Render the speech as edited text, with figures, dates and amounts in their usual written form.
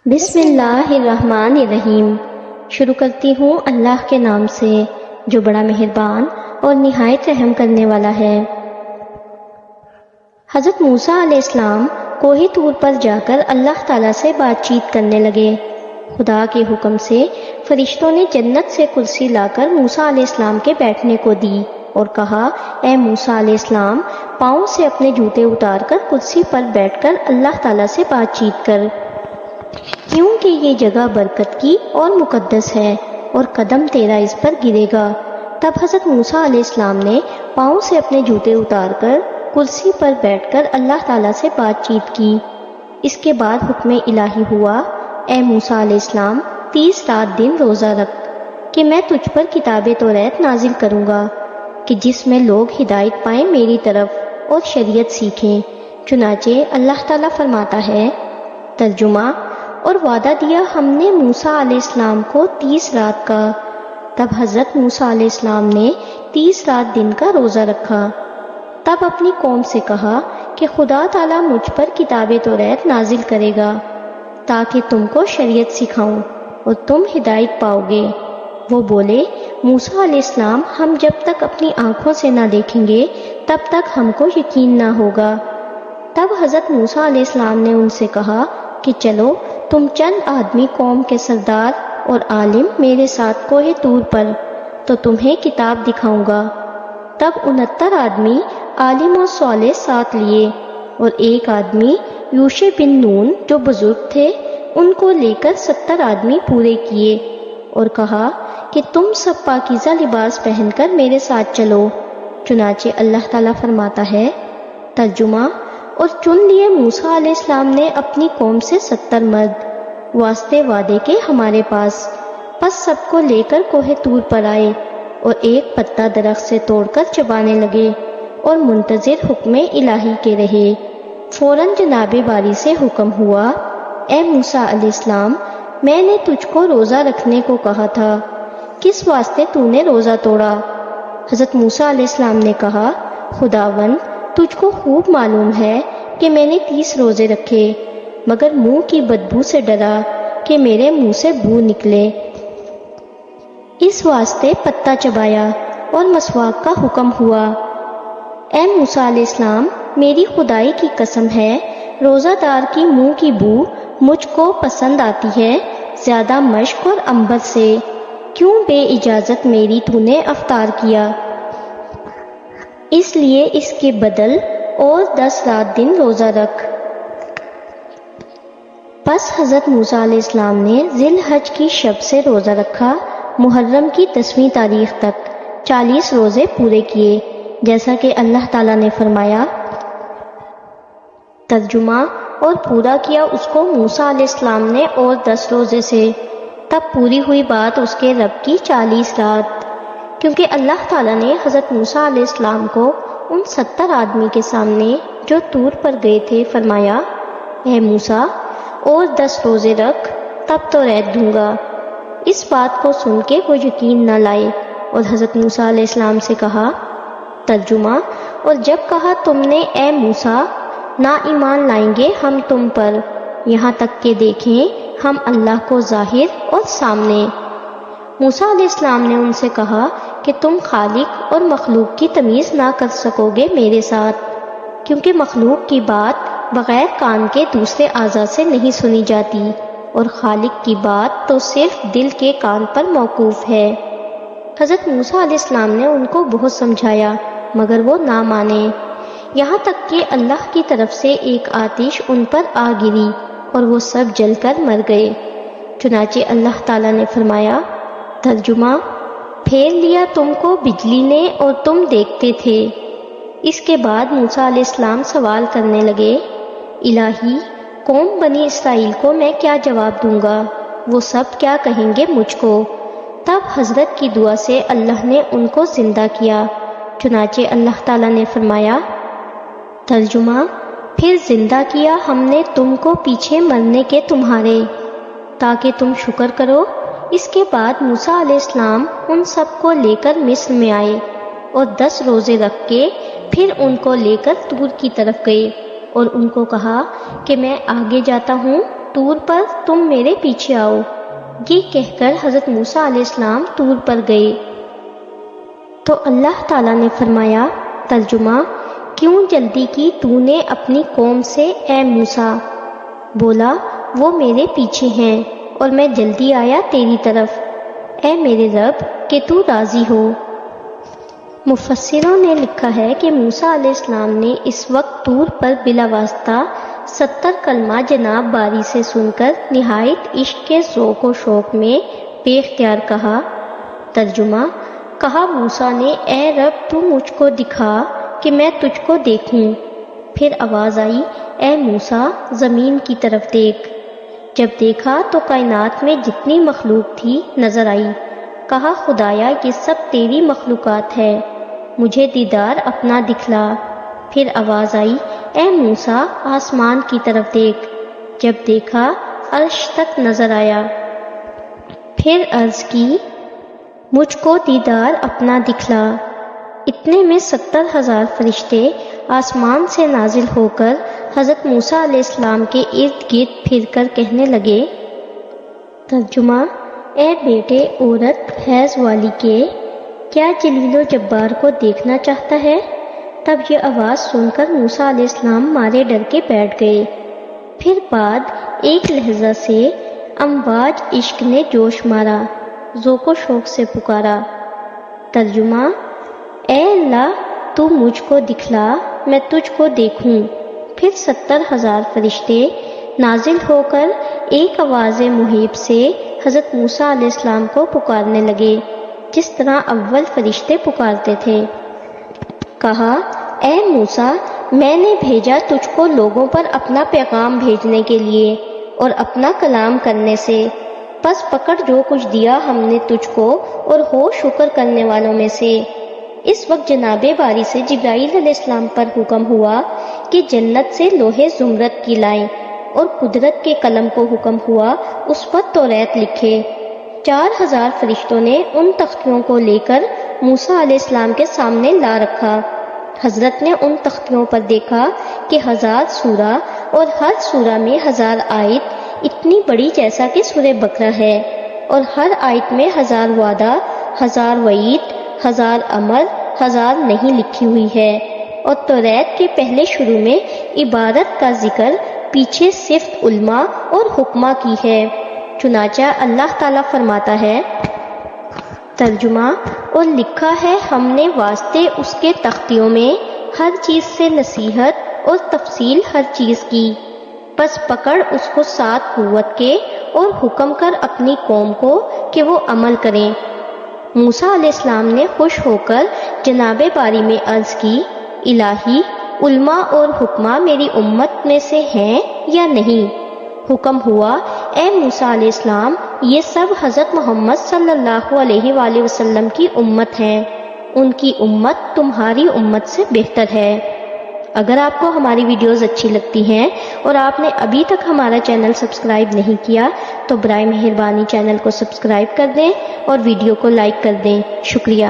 بسم اللہ الرحمن الرحیم۔ شروع کرتی ہوں اللہ کے نام سے جو بڑا مہربان اور نہایت رحم کرنے والا ہے۔ حضرت موسیٰ علیہ السلام کوہ طور پر جا کر اللہ تعالیٰ سے بات چیت کرنے لگے۔ خدا کے حکم سے فرشتوں نے جنت سے کرسی لا کر موسیٰ علیہ السلام کے بیٹھنے کو دی اور کہا، اے موسیٰ علیہ السلام، پاؤں سے اپنے جوتے اتار کر کرسی پر بیٹھ کر اللہ تعالیٰ سے بات چیت کر، کیونکہ یہ جگہ برکت کی اور مقدس ہے اور قدم تیرا اس پر گرے گا۔ تب حضرت موسیٰ علیہ السلام نے پاؤں سے اپنے جوتے اتار کر کرسی پر بیٹھ کر اللہ تعالیٰ سے بات چیت کی۔ اس کے بعد حکم الہی ہوا، اے موسیٰ علیہ السلام، 30 رات دن روزہ رکھ کہ میں تجھ پر کتاب توریت نازل کروں گا کہ جس میں لوگ ہدایت پائیں میری طرف اور شریعت سیکھیں۔ چنانچہ اللہ تعالیٰ فرماتا ہے، ترجمہ، اور وعدہ دیا ہم نے موسیٰ علیہ السلام کو 30 رات کا۔ تب حضرت موسیٰ علیہ السلام نے 30 رات دن کا روزہ رکھا۔ تب اپنی قوم سے کہا کہ خدا تعالیٰ مجھ پر کتاب توریت نازل کرے گا تاکہ تم کو شریعت سکھاؤں اور تم ہدایت پاؤ گے۔ وہ بولے، موسیٰ علیہ السلام، ہم جب تک اپنی آنکھوں سے نہ دیکھیں گے تب تک ہم کو یقین نہ ہوگا۔ تب حضرت موسیٰ علیہ السلام نے ان سے کہا کہ چلو تم چند آدمی قوم کے سردار اور عالم میرے ساتھ کوہ طور پر، تو تمہیں کتاب دکھاؤں گا۔ تب 69 آدمی عالم اور صالح ساتھ لیے اور ایک آدمی یوشع بن نون جو بزرگ تھے ان کو لے کر 70 آدمی پورے کیے اور کہا کہ تم سب پاکیزہ لباس پہن کر میرے ساتھ چلو۔ چنانچہ اللہ تعالیٰ فرماتا ہے، ترجمہ، اور چن لیے موسیٰ علیہ السلام نے اپنی قوم سے 70 مرد واسطے وعدے کے ہمارے پاس، پس سب کو لے کر کوہ طور پر آئے اور ایک پتا درخت سے توڑ کر چبانے لگے اور منتظر حکم الہی کے رہے۔ فوراً جناب باری سے حکم ہوا، اے موسیٰ علیہ السلام، میں نے تجھ کو روزہ رکھنے کو کہا تھا، کس واسطے تو نے روزہ توڑا؟ حضرت موسیٰ علیہ السلام نے کہا، خداوند، تجھ کو خوب معلوم ہے کہ میں نے 30 روزے رکھے، مگر منہ کی بدبو سے ڈرا کہ میرے منہ سے بو نکلے، اس واسطے پتا چبایا اور مسواک کا حکم ہوا۔ اے موسیٰ علیہ السلام، میری خدائی کی قسم ہے، روزہ دار کی منہ کی بو مجھ کو پسند آتی ہے زیادہ مشک اور عنبر سے۔ کیوں بے اجازت میری تو نے افطار کیا؟ اس لیے اس کے بدل اور 10 رات دن روزہ رکھ۔ پس حضرت موسیٰ علیہ السلام نے ذی الحج کی شب سے روزہ رکھا، محرم کی 10ویں تاریخ تک 40 روزے پورے کیے، جیسا کہ اللہ تعالیٰ نے فرمایا۔ ترجمہ، اور پورا کیا اس کو موسیٰ علیہ السلام نے اور 10 روزے سے، تب پوری ہوئی بات اس کے رب کی 40 رات، کیونکہ اللہ تعالیٰ نے حضرت موسیٰ علیہ السلام کو ان 70 آدمی کے سامنے جو طور پر گئے تھے فرمایا، اے موسیٰ، اور 10 روزے رکھ، تب تو ریت دوں گا۔ اس بات کو سن کے وہ یقین نہ لائے اور حضرت موسیٰ علیہ السلام سے کہا، ترجمہ، اور جب کہا تم نے، اے موسیٰ، نہ ایمان لائیں گے ہم تم پر یہاں تک کہ دیکھیں ہم اللہ کو ظاہر اور سامنے۔ موسیٰ علیہ السلام نے ان سے کہا کہ تم خالق اور مخلوق کی تمیز نہ کر سکو گے میرے ساتھ، کیونکہ مخلوق کی بات بغیر کان کے دوسرے اعضاء سے نہیں سنی جاتی اور خالق کی بات تو صرف دل کے کان پر موقوف ہے۔ حضرت موسیٰ علیہ السلام نے ان کو بہت سمجھایا مگر وہ نہ مانے، یہاں تک کہ اللہ کی طرف سے ایک آتش ان پر آ گری اور وہ سب جل کر مر گئے۔ چنانچہ اللہ تعالیٰ نے فرمایا، ترجمہ، پھیر لیا تم کو بجلی نے اور تم دیکھتے تھے۔ اس کے بعد موسیٰ علیہ السلام سوال کرنے لگے، الہی، قوم بنی اسرائیل کو میں کیا جواب دوں گا؟ وہ سب کیا کہیں گے مجھ کو؟ تب حضرت کی دعا سے اللہ نے ان کو زندہ کیا۔ چنانچہ اللہ تعالیٰ نے فرمایا، ترجمہ، پھر زندہ کیا ہم نے تم کو پیچھے مرنے کے تمہارے، تاکہ تم شکر کرو۔ اس کے بعد موسیٰ علیہ السلام ان سب کو لے کر مصر میں آئے اور 10 روزے رکھ کے پھر ان کو لے کر طور کی طرف گئے اور ان کو کہا کہ میں آگے جاتا ہوں طور پر تم میرے پیچھے آؤ۔ یہ کہہ کر حضرت موسیٰ علیہ السلام طور پر گئے تو اللہ تعالیٰ نے فرمایا، ترجمہ، کیوں جلدی کی تو نے اپنی قوم سے اے موسیٰ؟ بولا، وہ میرے پیچھے ہیں اور میں جلدی آیا تیری طرف، اے میرے رب کہ تو راضی ہو۔ مفسروں نے لکھا ہے کہ موسیٰ علیہ السلام نے اس وقت طور پر بلا واسطہ 70 کلمہ جناب باری سے سن کر نہایت عشق کے ذوق و شوق میں بے اختیار کہا۔ ترجمہ، کہا موسیٰ نے، اے رب تو مجھ کو دکھا کہ میں تجھ کو دیکھوں۔ پھر آواز آئی، اے موسیٰ زمین کی طرف دیکھ۔ جب دیکھا تو کائنات میں جتنی مخلوق تھی نظر آئی۔ کہا، خدایا یہ سب تیری مخلوقات ہے، مجھے دیدار اپنا دکھلا۔ پھر آواز آئی، اے موسیٰ آسمان کی طرف دیکھ۔ جب دیکھا عرش تک نظر آیا۔ پھر عرض کی، مجھ کو دیدار اپنا دکھلا۔ اتنے میں 70,000 فرشتے آسمان سے نازل ہو کر حضرت موسیٰ علیہ السلام کے ارد گرد پھر کر کہنے لگے۔ ترجمہ، اے بیٹے عورت حیض والی کے، کیا جلیل و جبار کو دیکھنا چاہتا ہے؟ تب یہ آواز سن کر موسیٰ علیہ السلام مارے ڈر کے بیٹھ گئے۔ پھر بعد ایک لحظہ سے امواج عشق نے جوش مارا، ذوق و شوق سے پکارا۔ ترجمہ، اے اللہ تو مجھ کو دکھلا، میں تجھ کو دیکھوں۔ پھر 70,000 فرشتے نازل ہو کر ایک آواز مہیب سے حضرت موسیٰ علیہ السلام کو پکارنے لگے، جس طرح اول فرشتے پکارتے تھے۔ کہا، اے موسیٰ میں نے بھیجا تجھ کو لوگوں پر اپنا پیغام بھیجنے کے لیے اور اپنا کلام کرنے سے، پس پکڑ جو کچھ دیا ہم نے تجھ کو اور ہو شکر کرنے والوں میں سے۔ اس وقت جناب باری سے جبرائیل علیہ السلام پر حکم ہوا کہ جنت سے لوہے زمرد کی لائیں، اور قدرت کے قلم کو حکم ہوا اس پر توریت لکھے۔ 4,000 فرشتوں نے ان تختیوں کو لے کر موسیٰ علیہ السلام کے سامنے لا رکھا۔ حضرت نے ان تختیوں پر دیکھا کہ 1000 سورہ اور ہر سورہ میں 1000 آیت اتنی بڑی جیسا کہ سورہ بقرہ ہے، اور ہر آیت میں 1000 وعدہ، 1000 وعید، 1000 امر، 1000 نہیں لکھی ہوئی ہے، اور توریت کے پہلے شروع میں عبادت کا ذکر، پیچھے صفت علماء اور حکمہ کی ہے۔ چنانچہ اللہ تعالیٰ فرماتا ہے، ترجمہ، اور لکھا ہے ہم نے واسطے اس کے تختیوں میں ہر چیز سے نصیحت اور تفصیل ہر چیز کی، پس پکڑ اس کو 7 قوت کے اور حکم کر اپنی قوم کو کہ وہ عمل کریں۔ موسیٰ علیہ السلام نے خوش ہو کر جناب باری میں عرض کی، الہی علماء اور حکمہ میری امت میں سے ہیں یا نہیں؟ حکم ہوا، اے موسیٰ علیہ السلام یہ سب حضرت محمد صلی اللہ علیہ وآلہ وسلم کی امت ہیں، ان کی امت تمہاری امت سے بہتر ہے۔ اگر آپ کو ہماری ویڈیوز اچھی لگتی ہیں اور آپ نے ابھی تک ہمارا چینل سبسکرائب نہیں کیا تو برائے مہربانی چینل کو سبسکرائب کر دیں اور ویڈیو کو لائک کر دیں۔ شکریہ۔